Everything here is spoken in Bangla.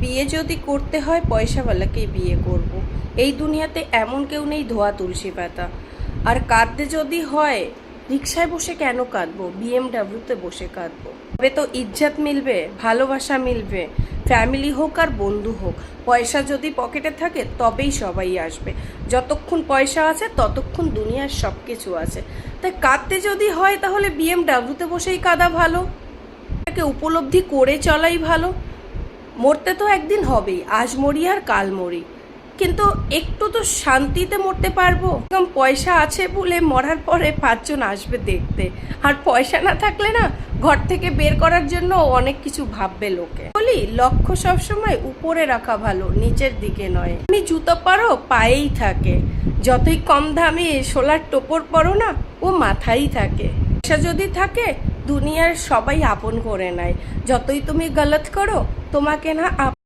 বিয়ে যদি করতে হয় পয়সাওয়ালাকেই বিয়ে করব। এই দুনিয়াতে এমন কেউ নেই ধোয়া তুলসী পাতা। আর কাঁদতে যদি হয় রিক্সায় বসে কেন কাঁদবো, বিএমডাব্লিউতে বসে কাঁদবো। তবে তো ইজ্জত মিলবে, ভালোবাসা মিলবে, ফ্যামিলি হোক আর বন্ধু হোক। পয়সা যদি পকেটে থাকে তবেই সবাই আসবে। যতক্ষণ পয়সা আছে ততক্ষণ দুনিয়ার সব কিছু আছে। তাই কাঁদতে যদি হয় তাহলে বিএমডাব্লিউতে বসেই কাঁদা ভালো, এটাকে উপলব্ধি করে চলাই ভালো। মরতে তো একদিন হবেই, আজ মরি আর কাল মরি, কিন্তু একটু তো শান্তিতে মরতে পারবো। এরকম পয়সা আছে বলে মরার পরে 5 জন আসবে দেখতে, আর পয়সা না থাকলে না ঘর থেকে বের করার জন্য অনেক কিছু ভাববে লোকে। বলি লক্ষ্য সবসময় উপরে রাখা ভালো, নিচের দিকে নয়। তুমি জুতো পরো পায়েই থাকে, যতই কম দামে সোলার টোপর পরো না ও মাথায় থাকে। পয়সা যদি থাকে দুনিয়ার সবাই আপন করে নেয়, যতই তুমি গলত করো তোমাকে না